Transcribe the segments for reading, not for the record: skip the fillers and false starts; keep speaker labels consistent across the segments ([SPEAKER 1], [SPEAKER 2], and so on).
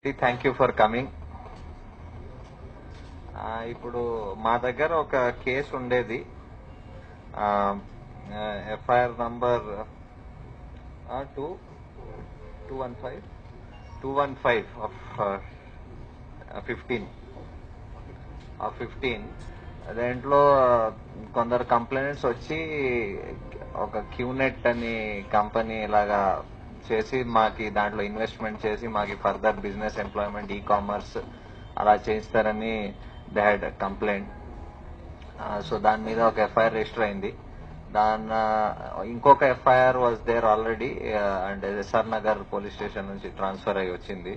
[SPEAKER 1] Thank you for coming. ఇప్పుడు మా దగ్గర ఒక కేసు ఉండేది. FIR number 215 of 15. దాంట్లో కొందరు కంప్లైంట్స్ వచ్చి ఒక క్యూనెట్ అని కంపెనీ లాగా చేసి మాకి దాంట్లో ఇన్వెస్ట్మెంట్ చేసి మాకి further business employment e commerce అలా చేస్తారని దే హ్యాడ్ కంప్లైంట్. సో దాని మీద ఒక ఎఫ్ఐఆర్ రిజిస్టర్ అయింది. ఇంకొక FIR was there already and SR Nagar police station నుంచి ట్రాన్స్ఫర్ అయ్యి వచ్చింది.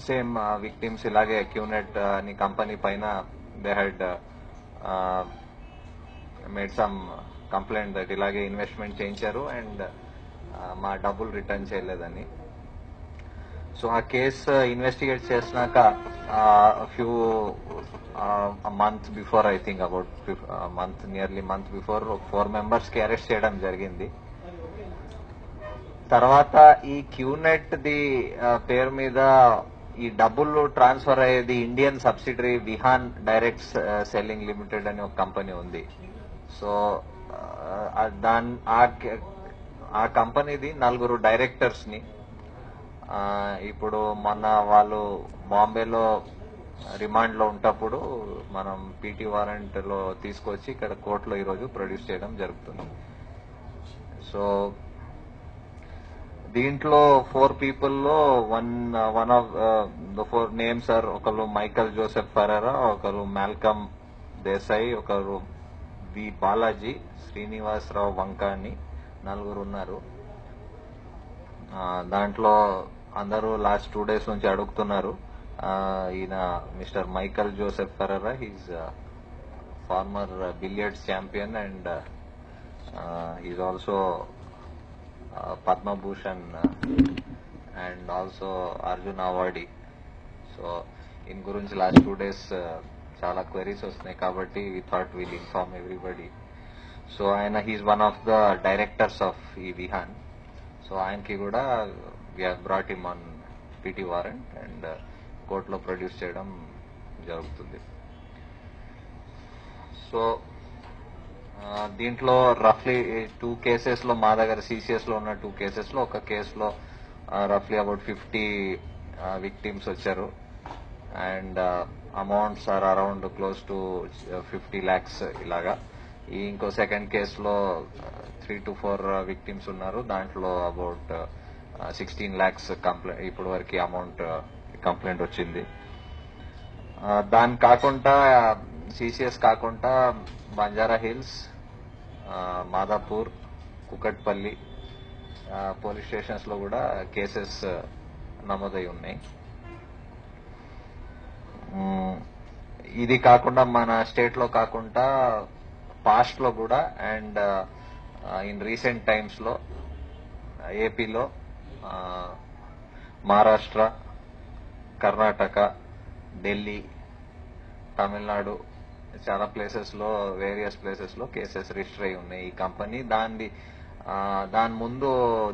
[SPEAKER 1] సేమ్ విక్టిమ్స్ ఇలాగే క్యూనెట్ అని కంపెనీ పైన they had made some complaint that ఇలాగే ఇన్వెస్ట్మెంట్ చేయించారు అండ్ మా డబ్బులు రిటర్న్ చేయలేదని. సో ఆ కేసు ఇన్వెస్టిగేట్ చేసినాక few month before, I think about nearly month before 4 members కి అరెస్ట్ చేయడం జరిగింది. తర్వాత ఈ క్యూనెట్ ది పేరు మీద ఈ డబ్బులు ట్రాన్స్ఫర్ అయ్యేది Indian subsidiary Vihaan direct selling limited అని ఒక కంపెనీ ఉంది. సో ఆ కంపెనీది 4 డైరెక్టర్స్ ని ఇప్పుడు మొన్న వాళ్ళు బాంబేలో రిమాండ్ లో ఉంటప్పుడు మనం పీటీ వారెంట్ లో తీసుకొచ్చి ఇక్కడ కోర్టులో ఈరోజు ప్రొడ్యూస్ చేయడం జరుగుతుంది. సో దీంట్లో 4 people లో one of the 4 names are ఒకరు మైకల్ జోసెఫ్ ఫెరెరా, ఒకరు మాల్కమ్ దేశాయి, ఒకరు వి బాలాజీ, శ్రీనివాసరావు వంక అని 4 ఉన్నారు. దాంట్లో అందరూ లాస్ట్ 2 days నుంచి అడుగుతున్నారు. ఈయన mister Michael Joseph Ferreira, he's former billiards champion and he's also Padma Bhushan and also Arjun awardee. So ఈయన గురించి లాస్ట్ 2 days చాలా క్వెరీస్ వస్తున్నాయి కాబట్టి we thought will inform everybody. So ఆయన he's one of the directors of ఈ విహాన్. సో ఆయనకి కూడా we have brought him on PT warrant and కోర్టులో ప్రొడ్యూస్ చేయడం జరుగుతుంది. సో దీంట్లో రఫ్లీ 2 cases లో మా దగ్గర సిసిఎస్ లో ఉన్న 2 cases లో ఒక కేసులో రఫ్లీ అబౌట్ 50 victims వచ్చారు and amounts are around close to 50 lakhs ఇలాగా. ఇంకో సెకండ్ కేసులో 3 to 4 victims ఉన్నారు. దాంట్లో అబౌట్ 16 lakhs కంప్లైంట్ ఇప్పుడు వరకు అమౌంట్ కంప్లైంట్ వచ్చింది. దాని కాకుండా సిసిఎస్ కాకుండా Banjara hills, Madhapur, Kukatpally police stations లో కూడా కేసెస్ నమోదై ఉన్నాయి. ఇది కాకుండా మన స్టేట్ లో కాకుండా పాస్ట్ లో కూడా అండ్ ఇన్ రీసెంట్ టైమ్స్ లో ఏపీలో, మహారాష్ట్ర, కర్ణాటక, ఢిల్లీ, తమిళనాడు చాలా ప్లేసెస్ లో వేరియస్ ప్లేసెస్ లో కేసెస్ రిజిస్టర్ అయి ఉన్నాయి. ఈ కంపెనీ దాని ముందు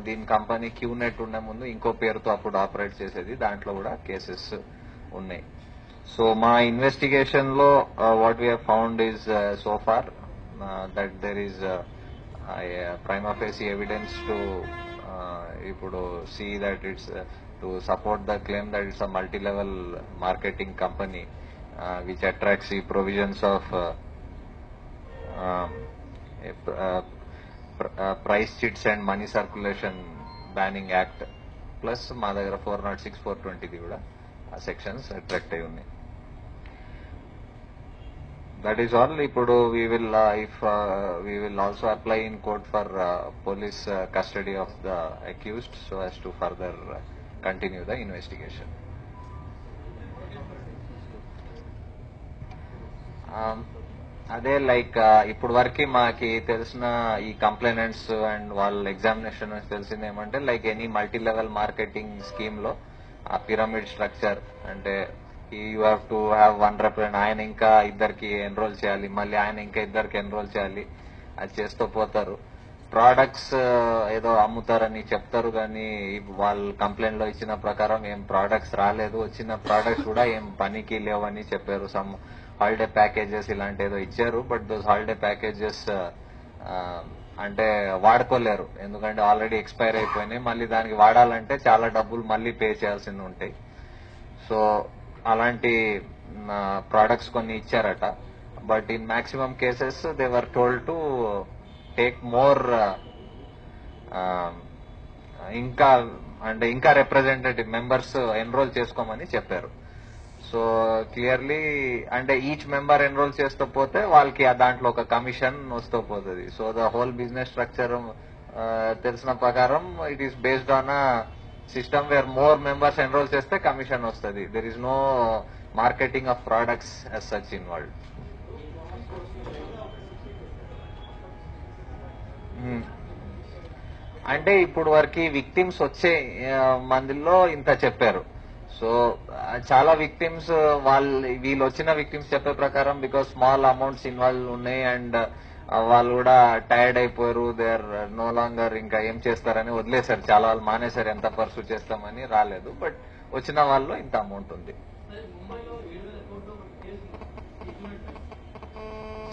[SPEAKER 1] దీని కంపెనీ క్యూనెట్ ఉండే ముందు ఇంకో పేరుతో అప్పుడు ఆపరేట్ చేసేది, దాంట్లో కూడా కేసెస్ ఉన్నాయి. సో మా ఇన్వెస్టిగేషన్ లో what we found is so far that there is prima facie evidence to ఇప్పుడు see that it's to support the claim that it's a multi level marketing company which attracts the provisions of price chits and money circulation banning act plus మా దగ్గర 406, 420 కూడా ఆ sections attract అయి ఉన్నాయి. That is all. ఇప్పుడు we will also apply in court for police custody of the accused so as to further continue the investigation. అదే like ఇప్పుడు వరకు మాకి తెలిసిన ఈ కంప్లైనెంట్స్ అండ్ వాళ్ళ ఎగ్జామినేషన్ తెలిసింది ఏమంటే like any multi level marketing scheme లో ఆ పిరమిడ్ స్ట్రక్చర్ అంటే you have to have 1 representative, ఆయన ఇంకా 2కి ఎన్రోల్ చేయాలి, మళ్ళీ ఆయన ఇంకా 2కి ఎన్రోల్ చేయాలి, అది చేస్తూ పోతారు. ప్రోడక్ట్స్ ఏదో అమ్ముతారని చెప్తారు కానీ వాళ్ళు కంప్లైంట్ లో ఇచ్చిన ప్రకారం ఏం ప్రోడక్ట్స్ రాలేదు, వచ్చిన ప్రోడక్ట్స్ కూడా ఏం పనికి లేవని చెప్పారు. సమ్ హాలిడే ప్యాకేజెస్ ఇలాంటి ఏదో ఇచ్చారు, బట్ దోస్ హాలిడే ప్యాకేజెస్ అంటే వాడుకోలేరు, ఎందుకంటే ఆల్రెడీ ఎక్స్పైర్ అయిపోయినాయి. మళ్ళీ దానికి వాడాలంటే చాలా డబ్బులు మళ్ళీ పే చేయాల్సింది ఉంటాయి. సో అలాంటి ప్రోడక్ట్స్ కొన్ని ఇచ్చారట. But in maximum cases they were told to take more, ఇంకా రిప్రజెంటేటివ్ మెంబర్స్ ఎన్రోల్ చేసుకోమని చెప్పారు. సో క్లియర్లీ అంటే ఈచ్ మెంబర్ ఎన్రోల్ చేస్తూ పోతే వాళ్ళకి దాంట్లో ఒక కమిషన్ వస్తూ పోతుంది. So the whole business structure తెలిసిన ప్రకారం it is based on a system where more members enrol చేస్తే కమిషన్ వస్తుంది. There is no marketing of products as such involved. అంటే ఇప్పుడు వరకు విక్టిమ్స్ వచ్చే మందిలో ఇంత చెప్పారు. సో చాలా విక్టిమ్స్ వీళ్ళు వచ్చిన విక్టిమ్స్ చెప్పే ప్రకారం బికాస్ స్మాల్ అమౌంట్స్ ఇన్వాల్వ్ ఉన్నాయి అండ్ వాళ్ళు కూడా టైర్డ్ అయిపోయారు, దే ఆర్ నో లాంగర్ ఇంకా ఏం చేస్తారని వదిలేశారు. చాలా వాళ్ళు మానేశారు, ఎంత పర్సూ చేస్తామని రాలేదు. బట్ వచ్చిన వాళ్ళు ఇంత అమౌంట్ ఉంది.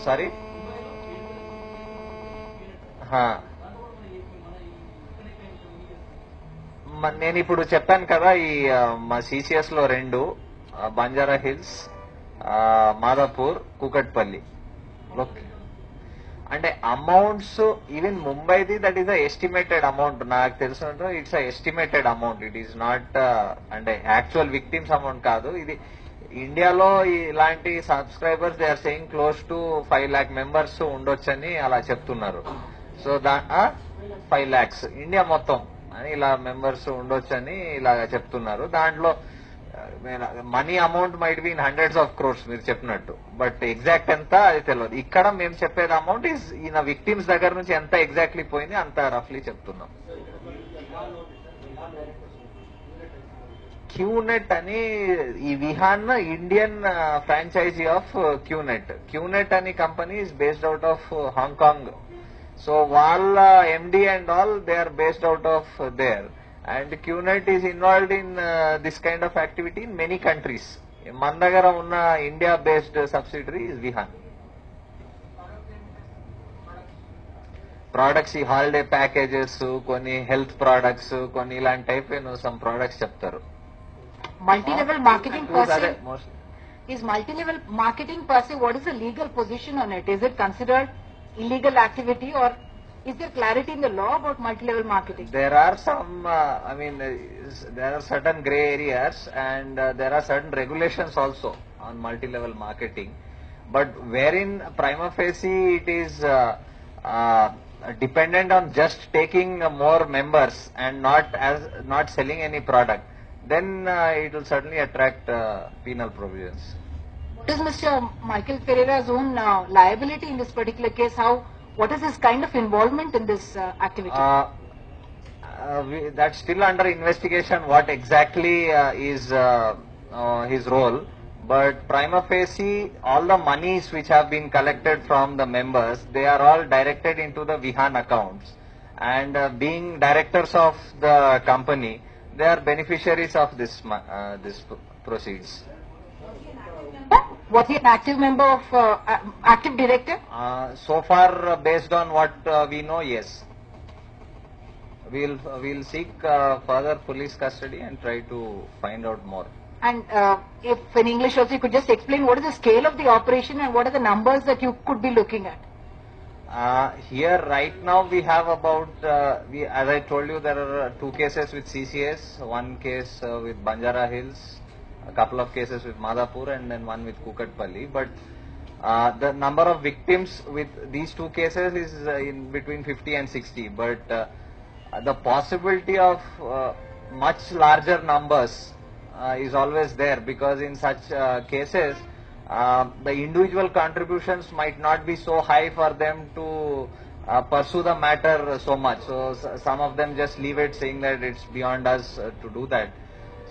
[SPEAKER 1] సారీ, నేను ఇప్పుడు చెప్పాను కదా, ఈ మా సిసిఎస్ లో 2, బంజారా హిల్స్, మాదాపూర్, కూకట్పల్లి. అంటే అమౌంట్స్ ఈవెన్ ముంబైది దట్ ఈస్ ఎస్టిమేటెడ్ అమౌంట్. నాకు తెలిసినట్టు it's estimated amount, it is not అంటే యాక్చువల్ విక్టిమ్స్ అమౌంట్ కాదు. ఇది ఇండియాలో ఇలాంటి subscribers they are saying close to 5 lakh members ఉండొచ్చని అలా చెప్తున్నారు. సో 5 lakhs ఇండియా మొత్తం అని ఇలా మెంబర్స్ ఉండొచ్చని ఇలా చెప్తున్నారు. దాంట్లో money amount might be in hundreds of crores మీరు చెప్పినట్టు, బట్ ఎగ్జాక్ట్ ఎంత అది తెలియదు. ఇక్కడ మేము చెప్పేది అమౌంట్ ఈజ్ ఈయన విక్టిమ్స్ దగ్గర నుంచి ఎంత ఎగ్జాక్ట్లీ పోయింది అంత రఫ్లీ చెప్తున్నాం. క్యూనెట్ అని ఈ Vihan Indian franchisee of QNet. QNet అని company is based out of Hong Kong. So వాళ్ళ MD and all they are based out of there, and QNet is involved in this kind of activity in many countries. మన దగ్గర ఉన్న India based subsidiary is Vihan. Products ఈ holiday packages, కొన్ని health products, కొన్ని ఇలాంటి type some products చెప్తారు.
[SPEAKER 2] Multi-level marketing per se is multi-level marketing per se. What is the legal position on it? Is it considered illegal activity, or is there clarity in the law about multi-level marketing?
[SPEAKER 1] There are some, there are certain gray areas and there are certain regulations also on multi-level marketing. But wherein prima facie it is dependent on just taking more members and not selling any product, then it will certainly attract penal provisions.
[SPEAKER 2] What is Mr. Michael Ferreira's own liability in this particular case? What is his kind of involvement in this activity?
[SPEAKER 1] That's still under investigation what exactly is his role. But prima facie, all the monies which have been collected from the members, they are all directed into the Vihan accounts. And being directors of the company, they are beneficiaries of this proceeds.
[SPEAKER 2] Was he an active member of active director?
[SPEAKER 1] So far, based on what we know, yes. We'll seek further police custody and try to find out more.
[SPEAKER 2] And if in English also you could just explain what is the scale of the operation and what are the numbers that you could be looking at?
[SPEAKER 1] Here right now we have about, as I told you, there are 2 cases with CCS, 1 case with Banjara Hills, a couple of cases with Madhapur, and then 1 with Kukatpalli. But the number of victims with these 2 cases is in between 50 and 60. But the possibility of much larger numbers is always there, because in such cases the individual contributions might not be so high for them to pursue the matter so much. So some of them just leave it, saying that it's beyond us to do that.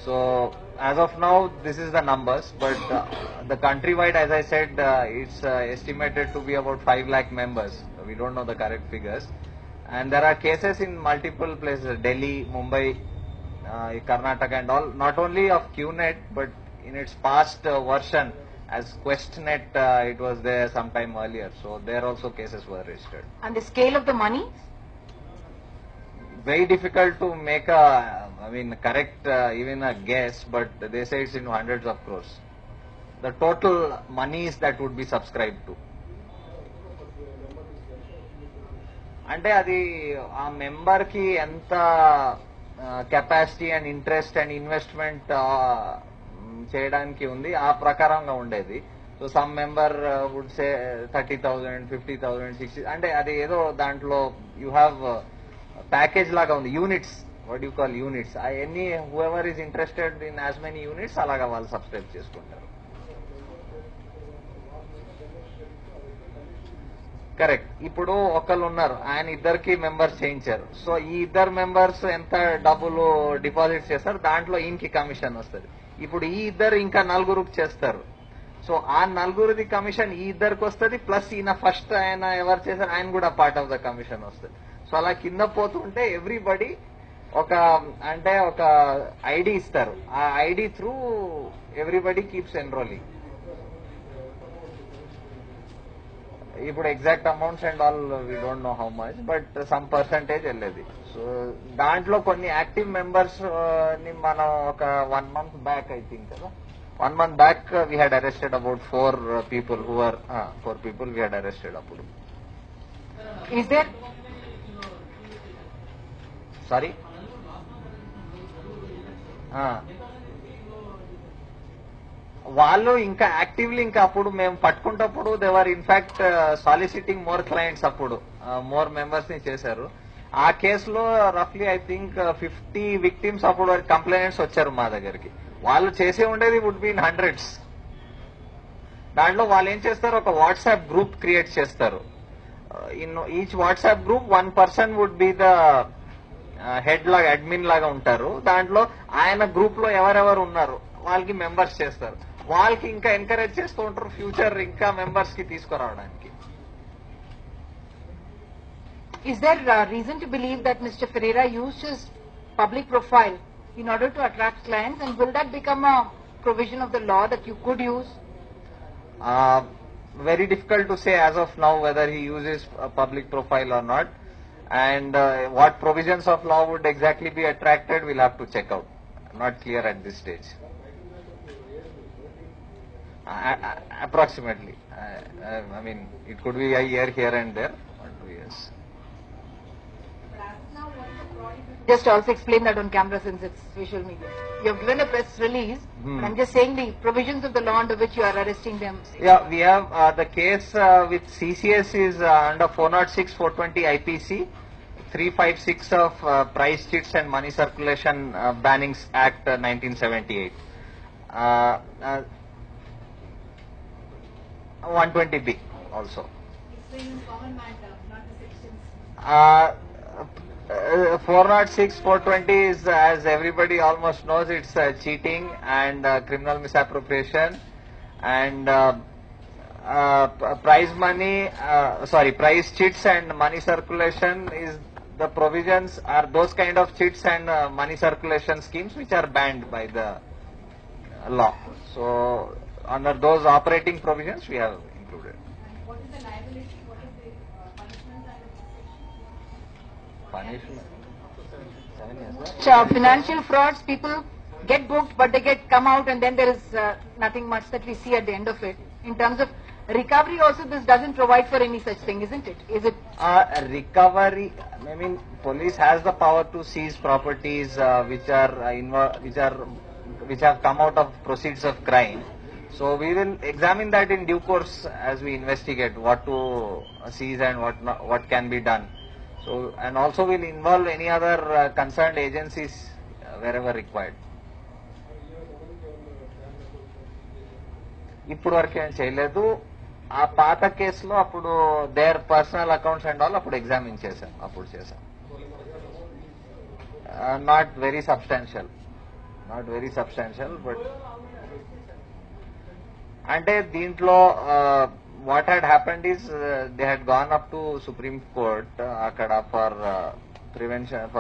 [SPEAKER 1] So as of now, this is the numbers, but the countrywide, as I said, it's estimated to be about 5 lakh members. We don't know the correct figures, And there are cases in multiple places, Delhi, Mumbai, Karnataka and all, not only of QNet, but in its past version as QuestNet, it was there sometime earlier. So there also cases were registered.
[SPEAKER 2] And the scale of the money?
[SPEAKER 1] Very difficult to make correct even a guess, but they say it's in hundreds of crores. The total monies that would be subscribed to. అంటే అది ఆ member కి ఎంత capacity and interest and investment చేయడానికి ఉంది ఆ ప్రకారంగా ఉండేది. So some member would say 30,000, 50,000, 60, అంటే అది ఏదో దాంట్లో యూ హ్యావ్ ప్యాకేజ్ లాగా ఉంది. Units, what you call units, any whoever is interested in as many units అలాగా వాళ్ళు సబ్స్క్రైబ్ చేసుకుంటారు. కరెక్ట్. ఇప్పుడు ఒకళ్ళు ఉన్నారు, ఆయన ఇద్దరికి మెంబర్స్ చేయించారు. సో ఈ ఇద్దరు మెంబర్స్ ఎంత డబ్బులు డిపాజిట్ చేస్తారు, దాంట్లో ఈయనకి కమిషన్ వస్తుంది. ఇప్పుడు ఈ ఇద్దరు ఇంకా నలుగురికి చేస్తారు. సో ఆ నలుగురిది కమిషన్ ఈ ఇద్దరికి వస్తుంది, ప్లస్ ఈయన ఫస్ట్ ఆయన ఎవరు చేశారు ఆయన కూడా పార్ట్ ఆఫ్ ద కమిషన్ వస్తుంది. సో అలా కింద పోతుంటే ఎవ్రీబడి ఒక ఐడి ఇస్తారు. ఆ ID through everybody keeps enrolling. ఇప్పుడు exact amounts and all we don't know how much, but some percentage వెళ్ళేది. సో దాంట్లో కొన్ని యాక్టివ్ మెంబర్స్ ని మనం ఒక 1 month బ్యాక్, ఐ థింక్ కదా, 1 month back we had arrested about 4 people who were 4 people we had arrested అప్పుడు.
[SPEAKER 2] Is there?
[SPEAKER 1] Sorry, వాళ్ళు ఇంకా యాక్టివ్లీ ఇంకా అప్పుడు మేము పట్టుకుంటప్పుడు దేవర్ ఇన్ఫాక్ట్ సాలిసిటింగ్ మోర్ క్లయింట్స్, అప్పుడు మోర్ మెంబర్స్ ని చేశారు. ఆ కేసులో రఫ్లీ ఐ థింక్ 50 విక్టిమ్స్ అప్పుడు కంప్లైంట్స్ వచ్చారు మా దగ్గరికి. వాళ్ళు చేసే ఉండేది వుడ్ బి ఇన్ హండ్రెడ్స్. దాంట్లో వాళ్ళు ఏం చేస్తారు, ఒక వాట్సాప్ గ్రూప్ క్రియేట్ చేస్తారు. In each WhatsApp group 1 person would be the head లాగా, అడ్మిన్ లాగా ఉంటారు. దాంట్లో ఆయన గ్రూప్ లో ఎవరెవరు ఉన్నారు వాళ్ళకి మెంబర్స్ చేస్తారు. వాళ్ళకి ఇంకా ఎంకరేజ్ చేస్తూ ఉంటారు ఫ్యూచర్ ఇంకా మెంబర్స్ కి తీసుకురావడానికి.
[SPEAKER 2] Is there reason to believe that Mr. Ferreira used his public profile in order to attract clients, and will that become a provision of the law that you could use?
[SPEAKER 1] Very difficult to say as of now whether he uses a public profile or not, and what provisions of law would exactly be attracted, we'll have to check out. Not clear at this stage. Approximately. I mean, it could be a year here and there, or 2 years.
[SPEAKER 2] Just also explain that on camera since it's visual media. You have given a press release, but I'm just saying the provisions of the law under which you are arresting them.
[SPEAKER 1] Yeah, we have the case with CCS is under 406, 420 IPC, 356 of Price Cheats and Money Circulation Bannings Act 1978. 120B also.
[SPEAKER 2] Common matter, not the sections.
[SPEAKER 1] 406, 420 is, as everybody almost knows, it's cheating and criminal misappropriation, and price cheats and money circulation is the provisions are those kind of cheats and money circulation schemes which are banned by the law. So under those operating provisions we have included.
[SPEAKER 2] And what is the liability? What is the punishment and
[SPEAKER 1] Punishment. 7 years.
[SPEAKER 2] financial frauds, people get booked but they come out and then there is nothing much that we see at the end of it. In terms of recovery also, this doesn't provide for any such thing, isn't it? Is it?
[SPEAKER 1] Recovery, I mean, police has the power to seize properties which have come out of proceeds of crime. So we will examine that in due course as we investigate what to seize and what can be done. So, and also we'll involve any other concerned agencies wherever required. ఇప్పుడు వరకు ఏం చేయలేదు. ఆ పాత కేసులో అప్పుడు there personal accounts and all అప్పుడు examine చేశాం, అప్పుడు చేశాం. నాట్ వెరీ సబ్స్టాన్షియల్ బట్ అంటే దీంట్లో what had happened is they had gone up to Supreme Court, Akada for prevention, for